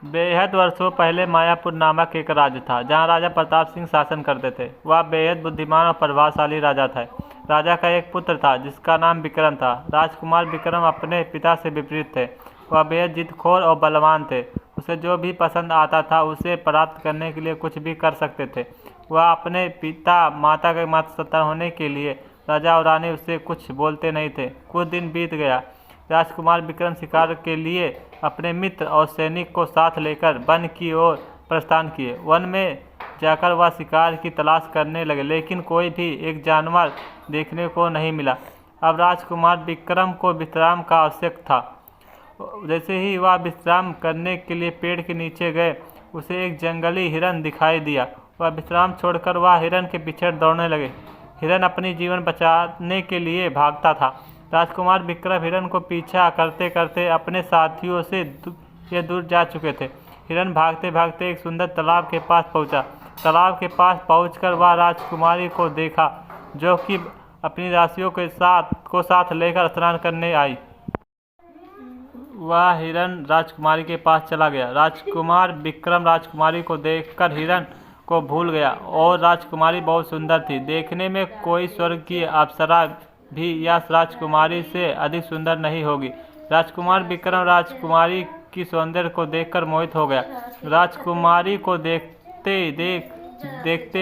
बेहद वर्षों पहले मायापुर नामक एक राज्य था जहां राजा प्रताप सिंह शासन करते थे। वह बेहद बुद्धिमान और प्रभावशाली राजा था। राजा का एक पुत्र था जिसका नाम विक्रम था। राजकुमार विक्रम अपने पिता से विपरीत थे। वह बेहद जिद्दखोर और बलवान थे। उसे जो भी पसंद आता था उसे प्राप्त करने के लिए कुछ भी कर सकते थे। वह अपने पिता माता के माता संतान होने के लिए राजा और रानी उससे कुछ बोलते नहीं थे। कुछ दिन बीत गया। राजकुमार विक्रम शिकार के लिए अपने मित्र और सैनिक को साथ लेकर वन की ओर प्रस्थान किए। वन में जाकर वह शिकार की तलाश करने लगे, लेकिन कोई भी एक जानवर देखने को नहीं मिला। अब राजकुमार विक्रम को विश्राम का आवश्यक था। जैसे ही वह विश्राम करने के लिए पेड़ के नीचे गए, उसे एक जंगली हिरन दिखाई दिया। वह विश्राम छोड़कर वह हिरन के पीछे दौड़ने लगे। हिरन अपनी जीवन बचाने के लिए भागता था। राजकुमार विक्रम हिरन को पीछा करते करते अपने साथियों से ये दूर जा चुके थे। हिरन भागते भागते एक सुंदर तालाब के पास पहुंचा। तालाब के पास पहुंचकर वह राजकुमारी को देखा, जो कि अपनी दासियों के साथ लेकर स्नान करने आई। वह हिरन राजकुमारी के पास चला गया। राजकुमार विक्रम राजकुमारी को देखकर हिरन को भूल गया और राजकुमारी बहुत सुंदर थी। देखने में कोई स्वर्ग की अप्सरा भी या राजकुमारी से अधिक सुंदर नहीं होगी। राजकुमार विक्रम राजकुमारी की सौंदर्य को देखकर मोहित हो गया। राजकुमारी को देखते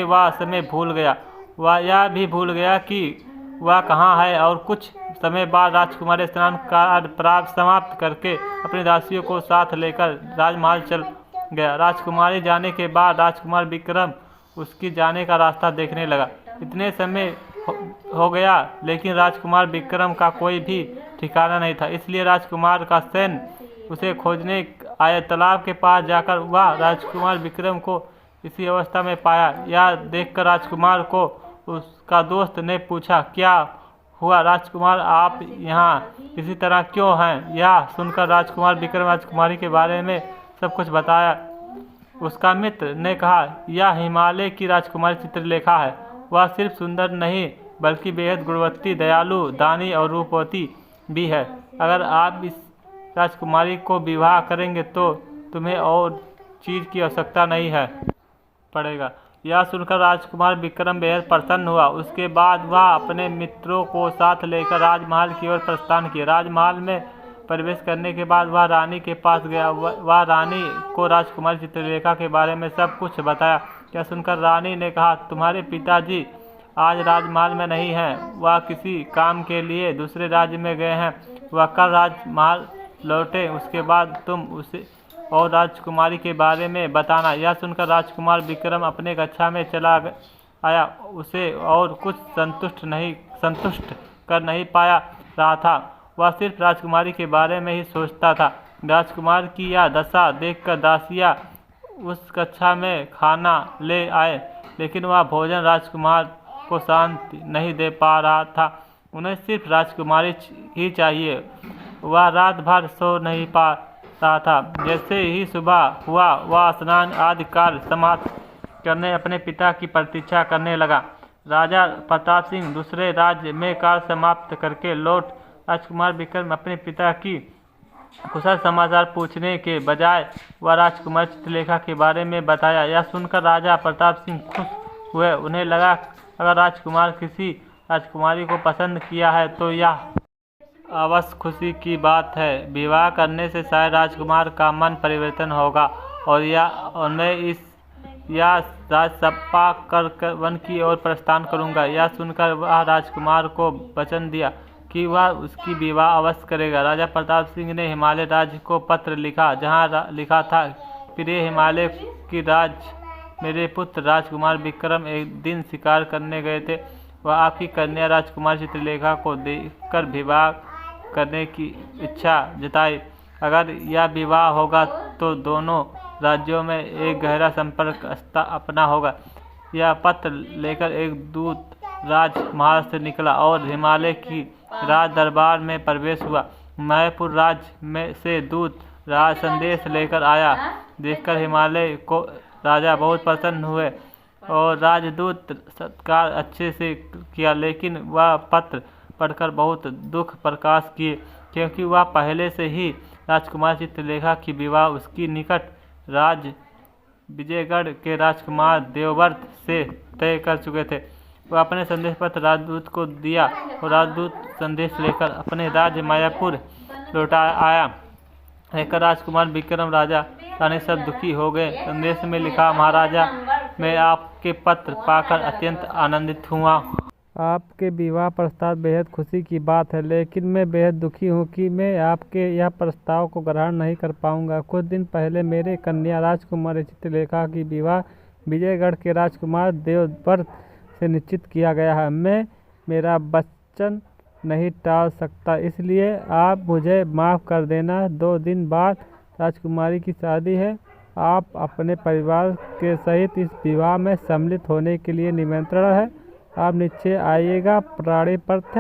वह समय भूल गया। वह यह भी भूल गया कि वह कहाँ है, और कुछ समय बाद राजकुमारी स्नान कार्य समाप्त करके अपनी दासियों को साथ लेकर राजमहल चल गया। राजकुमारी जाने के बाद राजकुमार विक्रम उसकी जाने का रास्ता देखने लगा। इतने समय हो गया, लेकिन राजकुमार विक्रम का कोई भी ठिकाना नहीं था। इसलिए राजकुमार का सैन्य उसे खोजने आया। तालाब के पास जाकर वह राजकुमार विक्रम को इसी अवस्था में पाया। यह देखकर राजकुमार को उसका दोस्त ने पूछा, क्या हुआ राजकुमार, आप यहाँ इसी तरह क्यों हैं? यह सुनकर राजकुमार विक्रम राजकुमारी के बारे में सब कुछ बताया। उसका मित्र ने कहा, यह हिमालय की राजकुमारी चित्रलेखा है। वह सिर्फ सुंदर नहीं बल्कि बेहद गुणवती, दयालु, दानी और रूपवती भी है। अगर आप इस राजकुमारी को विवाह करेंगे तो तुम्हें और चीज़ की आवश्यकता नहीं है पड़ेगा। यह सुनकर राजकुमार विक्रम बेहद प्रसन्न हुआ। उसके बाद वह अपने मित्रों को साथ लेकर राजमहल की ओर प्रस्थान किया। राजमहल में प्रवेश करने के बाद वह रानी के पास गया। वह रानी को राजकुमारी चित्रलेखा के बारे में सब कुछ बताया। यह सुनकर रानी ने कहा, तुम्हारे पिताजी आज राजमहल में नहीं हैं। वह किसी काम के लिए दूसरे राज्य में गए हैं। वह कल राजमहल लौटे, उसके बाद तुम उसे और राजकुमारी के बारे में बताना। यह सुनकर राजकुमार विक्रम अपने कक्षा में चला आया। उसे और कुछ संतुष्ट कर नहीं पाया रहा था। वह सिर्फ राजकुमारी के बारे में ही सोचता था। राजकुमार की यह दशा देखकर दासियाँ उस कक्षा में खाना ले आए, लेकिन वह भोजन राजकुमार को शांति नहीं दे पा रहा था। उन्हें सिर्फ राजकुमारी ही चाहिए। वह रात भर सो नहीं पा रहा था। जैसे ही सुबह हुआ, वह स्नान आदि कार्य समाप्त करने अपने पिता की प्रतीक्षा करने लगा। राजा प्रताप सिंह दूसरे राज्य में कार्य समाप्त करके लौट। राजकुमार विक्रम अपने पिता की कुशल समाचार पूछने के बजाय वह राजकुमारी चित्रलेखा के बारे में बताया। यह सुनकर राजा प्रताप सिंह खुश हुए। उन्हें लगा, अगर राजकुमार किसी राजकुमारी को पसंद किया है तो यह अवश्य खुशी की बात है। विवाह करने से शायद राजकुमार का मन परिवर्तन होगा और यह राजसभा कर वन की ओर प्रस्थान करूंगा। यह सुनकर वह राजकुमार को वचन दिया कि वह उसकी विवाह अवश्य करेगा। राजा प्रताप सिंह ने हिमालय राज्य को पत्र लिखा, जहाँ लिखा था, प्रिय हिमालय की राज, मेरे पुत्र राजकुमार विक्रम एक दिन शिकार करने गए थे। वह आपकी कन्या राजकुमारी चित्रलेखा को देखकर विवाह करने की इच्छा जताई। अगर यह विवाह होगा तो दोनों राज्यों में एक गहरा संपर्क अपना होगा। यह पत्र लेकर एक दूत राजमहल से निकला और हिमालय की राज दरबार में प्रवेश हुआ। मायापुर राज्य में से दूत राज संदेश लेकर आया। देखकर हिमालय को राजा बहुत प्रसन्न हुए और राजदूत सत्कार अच्छे से किया, लेकिन वह पत्र पढ़कर बहुत दुख प्रकाश किए, क्योंकि वह पहले से ही राजकुमार चित्रलेखा की विवाह उसकी निकट राज विजयगढ़ के राजकुमार देवव्रत से तय कर चुके थे। वह अपने संदेश पत्र राजदूत को दिया और राजदूत संदेश लेकर अपने राज्य मायापुर लौटा आया। रहकर राजकुमार विक्रम राजा रानी सब दुखी हो गए। संदेश में लिखा, महाराजा, मैं आपके पत्र पाकर अत्यंत आनंदित हुआ। आपके विवाह प्रस्ताव बेहद खुशी की बात है, लेकिन मैं बेहद दुखी हूँ कि मैं आपके यह प्रस्ताव को ग्रहण नहीं कर पाऊँगा। कुछ दिन पहले मेरे कन्या राजकुमारी चित्रलेखा की विवाह विजयगढ़ के राजकुमार देवव्रत से निश्चित किया गया है। मैं मेरा वचन नहीं टाल सकता, इसलिए आप मुझे माफ़ कर देना। 2 दिन बाद राजकुमारी की शादी है। आप अपने परिवार के सहित इस विवाह में सम्मिलित होने के लिए निमंत्रण है। आप निश्चय आइएगा। प्राणिपथ।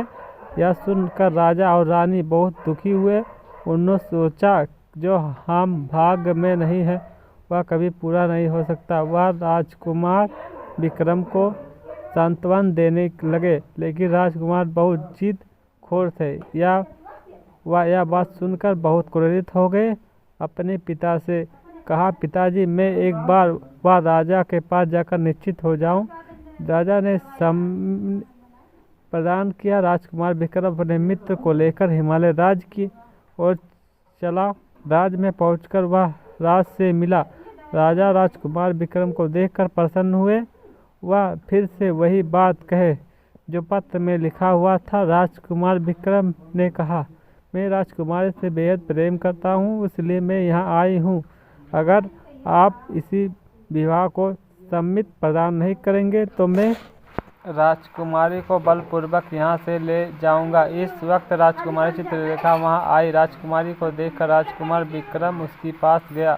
यह सुनकर राजा और रानी बहुत दुखी हुए। उन्होंने सोचा, जो हम भाग्य में नहीं है वह कभी पूरा नहीं हो सकता। वह राजकुमार विक्रम को सांत्वना देने लगे, लेकिन राजकुमार बहुत जिद खोर थे। यह बात सुनकर बहुत क्रोधित हो गए। अपने पिता से कहा, पिताजी, मैं एक बार वह राजा के पास जाकर निश्चित हो जाऊं। राजा ने सम्मति प्रदान किया। राजकुमार विक्रम अपने मित्र को लेकर हिमालय राज्य की ओर चला। राज्य में पहुंचकर वह राज से मिला। राजा राजकुमार विक्रम को देखकर प्रसन्न हुए। वह फिर से वही बात कहे जो पत्र में लिखा हुआ था। राजकुमार विक्रम ने कहा, मैं राजकुमारी से बेहद प्रेम करता हूँ, इसलिए मैं यहाँ आई हूँ। अगर आप इसी विवाह को सम्मति प्रदान नहीं करेंगे तो मैं राजकुमारी को बलपूर्वक यहाँ से ले जाऊँगा। इस वक्त राजकुमारी चित्रलेखा वहाँ आई। राजकुमारी को देखकर राजकुमार विक्रम उसके पास गया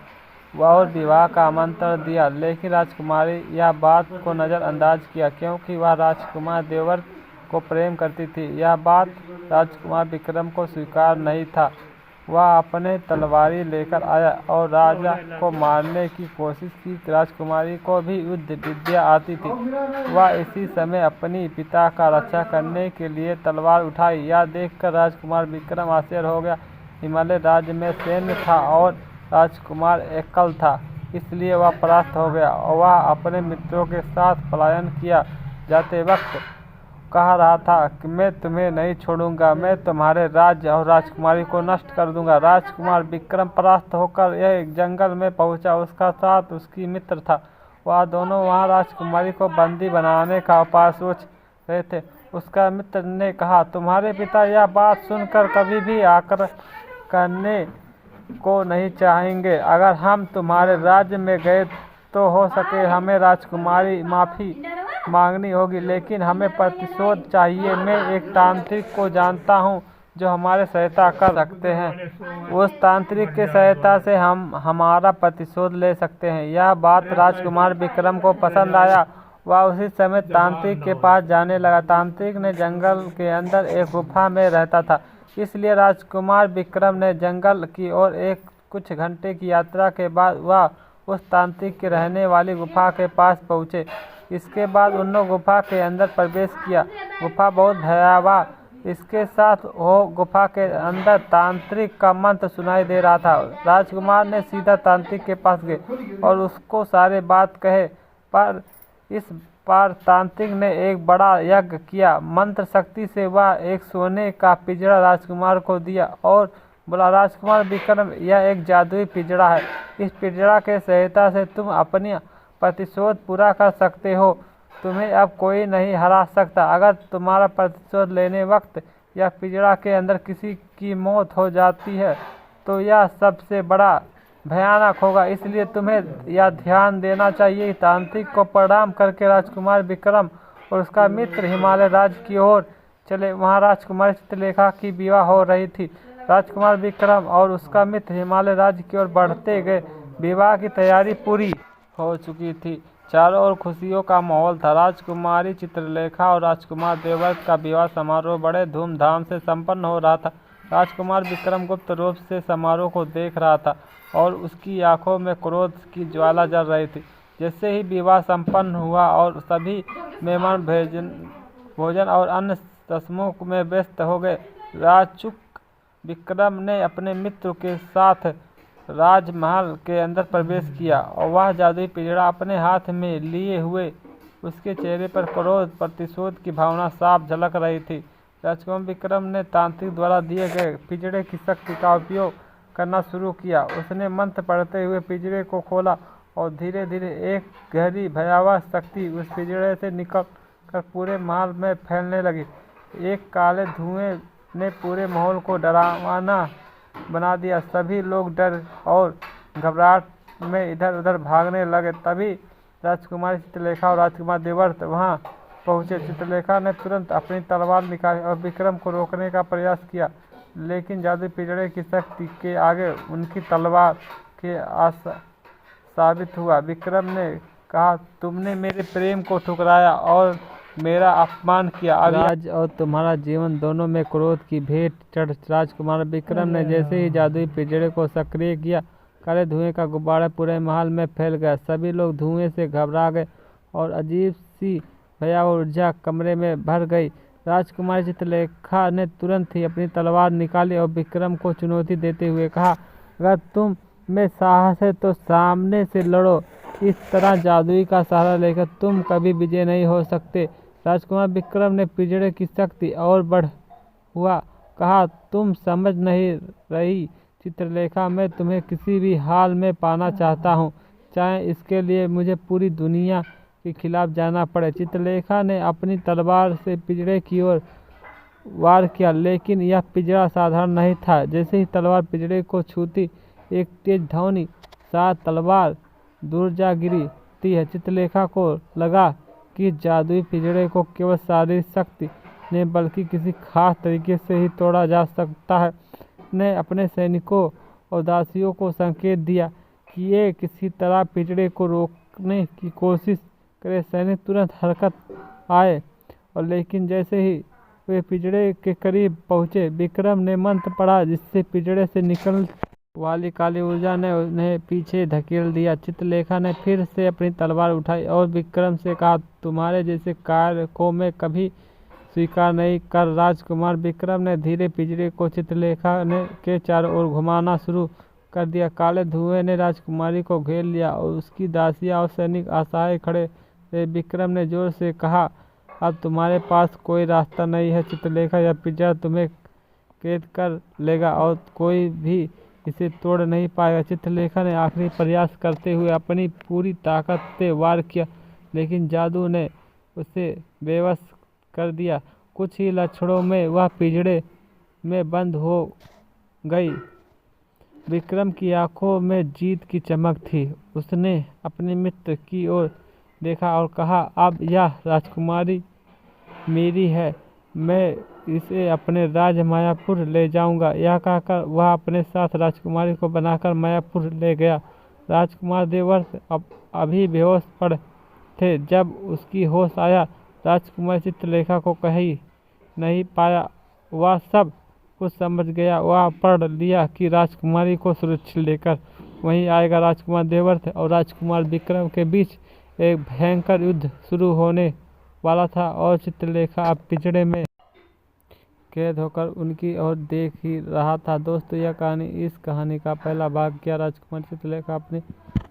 और विवाह का आमंत्रण दिया, लेकिन राजकुमारी यह बात को नज़रअंदाज किया, क्योंकि वह राजकुमार देवव्रत को प्रेम करती थी। यह बात राजकुमार विक्रम को स्वीकार नहीं था। वह अपने तलवारी लेकर आया और राजा को मारने की कोशिश की। राजकुमारी को भी युद्ध विद्या आती थी। वह इसी समय अपनी पिता का रक्षा करने के लिए तलवार उठाई। यह देखकर राजकुमार विक्रम आश्चर्य हो गया। हिमालय राज्य में सैन्य था और राजकुमार एकल था, इसलिए वह परास्त हो गया। वह अपने मित्रों के साथ पलायन किया जाते वक्त कह रहा था कि मैं तुम्हें नहीं छोड़ूंगा, मैं तुम्हारे राज्य और राजकुमारी को नष्ट कर दूंगा। राजकुमार विक्रम परास्त होकर एक जंगल में पहुंचा। उसका साथ उसकी मित्र था। वह दोनों वहां राजकुमारी को बंदी बनाने का उपाय सोच रहे थे। उसका मित्र ने कहा, तुम्हारे पिता यह बात सुनकर कभी भी आक्रमण करने को नहीं चाहेंगे। अगर हम तुम्हारे राज्य में गए तो हो सके हमें राजकुमारी माफ़ी मांगनी होगी, लेकिन हमें प्रतिशोध चाहिए। मैं एक तांत्रिक को जानता हूँ जो हमारे सहायता कर सकते हैं। उस तांत्रिक की सहायता से हम हमारा प्रतिशोध ले सकते हैं। यह बात राजकुमार विक्रम को पसंद आया। वह उसी समय तांत्रिक के पास जाने लगा। तांत्रिक ने जंगल के अंदर एक गुफा में रहता था, इसलिए राजकुमार विक्रम ने जंगल की ओर कुछ घंटे की यात्रा के बाद वह उस तांत्रिक के रहने वाली गुफा के पास पहुँचे। इसके बाद उन्होंने गुफा के अंदर प्रवेश किया। गुफा बहुत भयावह। इसके साथ वो गुफा के अंदर तांत्रिक का मंत्र सुनाई दे रहा था। राजकुमार ने सीधा तांत्रिक के पास गए और उसको सारे बात कहे, पर इस बार तांत्रिक ने एक बड़ा यज्ञ किया। मंत्र शक्ति से वह एक सोने का पिंजरा राजकुमार को दिया और बोला, राजकुमार विक्रम, यह एक जादुई पिंजरा है। इस पिंजरा के सहायता से तुम अपनी प्रतिशोध पूरा कर सकते हो। तुम्हें अब कोई नहीं हरा सकता। अगर तुम्हारा प्रतिशोध लेने वक्त यह पिंजरा के अंदर किसी की मौत हो जाती है तो यह सबसे बड़ा भयानक होगा, इसलिए तुम्हें यह ध्यान देना चाहिए। तांत्रिक को प्रणाम करके राजकुमार विक्रम और उसका मित्र हिमालय राज्य की ओर चले। वहाँ राजकुमारी चित्रलेखा की विवाह हो रही थी। राजकुमार विक्रम और उसका मित्र हिमालय राज्य की ओर बढ़ते गए। विवाह की तैयारी पूरी हो चुकी थी। चारों ओर खुशियों का माहौल था। राजकुमारी चित्रलेखा और राजकुमार देवव्रत का विवाह समारोह बड़े धूमधाम से संपन्न हो रहा था। राजकुमार विक्रम गुप्त रूप से समारोह को देख रहा था और उसकी आंखों में क्रोध की ज्वाला जल रही थी। जैसे ही विवाह संपन्न हुआ और सभी मेहमान भोजन और अन्य रस्मों में व्यस्त हो गए, राजकुमार विक्रम ने अपने मित्र के साथ राजमहल के अंदर प्रवेश किया और वह जादुई पिंजरा अपने हाथ में लिए हुए उसके चेहरे पर क्रोध प्रतिशोध की भावना साफ झलक रही थी। राजकुमार विक्रम ने तांत्रिक द्वारा दिए गए पिंजरे की शक्ति का उपयोग करना शुरू किया। उसने मंत्र पढ़ते हुए पिंजरे को खोला और धीरे धीरे एक गहरी भयावह शक्ति उस पिंजरे से निकल कर पूरे महल में फैलने लगी। एक काले धुएं ने पूरे माहौल को डरावना बना दिया। सभी लोग डर और घबराहट में इधर उधर भागने लगे। तभी राजकुमारी चित्रलेखा और राजकुमार देवर्षि वहां पहुंचे। चित्रलेखा ने तुरंत अपनी तलवार निकाली और विक्रम को रोकने का प्रयास किया, लेकिन जादुई पिंजरे की शक्ति के आगे उनकी तलवार के साबित हुआ। विक्रम ने कहा, तुमने मेरे प्रेम को ठुकराया और मेरा अपमान किया। अब राज और तुम्हारा जीवन दोनों में क्रोध की भेंट चढ़। राजकुमार विक्रम ने जैसे ही जादुई पिंजरे को सक्रिय किया, काले धुएं का गुब्बारा पूरे महल में फैल गया। सभी लोग धुएं से घबरा गए और अजीब सी भयावह ऊर्जा कमरे में भर गई। राजकुमारी चित्रलेखा ने तुरंत ही अपनी तलवार निकाली और विक्रम को चुनौती देते हुए कहा, अगर तुम में साहस है तो सामने से लड़ो। इस तरह जादुई का सहारा लेकर तुम कभी विजय नहीं हो सकते। राजकुमार विक्रम ने पिंजरे की शक्ति और बढ़ हुआ कहा, तुम समझ नहीं रही चित्रलेखा, मैं तुम्हें किसी भी हाल में पाना चाहता हूँ, चाहे इसके लिए मुझे पूरी दुनिया के खिलाफ जाना पड़े। चित्रलेखा ने अपनी तलवार से पिंजरे की ओर वार किया, लेकिन यह पिंजरा साधारण नहीं था। जैसे ही तलवार पिंजरे को छूती, एक तेज ध्वनि साथ तलवार दूर जा गिरती है। चित्रलेखा को लगा कि जादुई पिंजरे को केवल शारीरिक शक्ति नहीं बल्कि किसी खास तरीके से ही तोड़ा जा सकता है। ने अपने सैनिकों और दासियों को संकेत दिया कि ये किसी तरह पिंजरे को रोकने की कोशिश करे। सैनिक तुरंत हरकत आए और लेकिन जैसे ही वे पिंजरे के करीब पहुंचे, विक्रम ने मंत्र पढ़ा जिससे पिंजरे से निकल वाली काली ऊर्जा ने उन्हें पीछे धकेल दिया। चित्रलेखा ने फिर से अपनी तलवार उठाई और विक्रम से कहा, तुम्हारे जैसे कार्य को मैं कभी स्वीकार नहीं कर। राजकुमार विक्रम ने धीरे पिंजरे को चित्रलेखा ने के चारों ओर घुमाना शुरू कर दिया। काले धुएं ने राजकुमारी को घेर लिया और उसकी दासियां और सैनिक असहाय खड़े रहे। विक्रम ने जोर से कहा, अब तुम्हारे पास कोई रास्ता नहीं है चित्रलेखा, यह पिंजरा तुम्हें कैद कर लेगा और कोई भी इसे तोड़ नहीं पाएगा। चित्रलेखा ने आखिरी प्रयास करते हुए अपनी पूरी ताकत से वार किया, लेकिन जादू ने उसे बेबस कर दिया। कुछ ही लक्षणों में वह पिंजरे में बंद हो गई। विक्रम की आंखों में जीत की चमक थी। उसने अपने मित्र की ओर देखा और कहा, अब यह राजकुमारी मेरी है, मैं इसे अपने राज मायापुर ले जाऊंगा। यह कहकर वह अपने साथ राजकुमारी को बनाकर मायापुर ले गया। राजकुमार देवर्षि अभी बेहोश पड़े थे। जब उसकी होश आया, राजकुमार चित्रलेखा को कहीं नहीं पाया। वह सब कुछ समझ गया। वह पढ़ लिया कि राजकुमारी को सुरक्षित लेकर वहीं आएगा। राजकुमार देवर्षि और राजकुमार विक्रम के बीच एक भयंकर युद्ध शुरू होने वाला था और चित्रलेखा अब पिंजरे में कैद होकर उनकी ओर देख ही रहा था। दोस्तों, यह कहानी इस कहानी का पहला भाग। क्या राजकुमारी चित्रलेखा अपने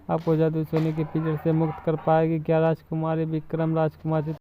आप को जादुई सोने के पिंजरे से मुक्त कर पाएगी? क्या राजकुमारी विक्रम राजकुमार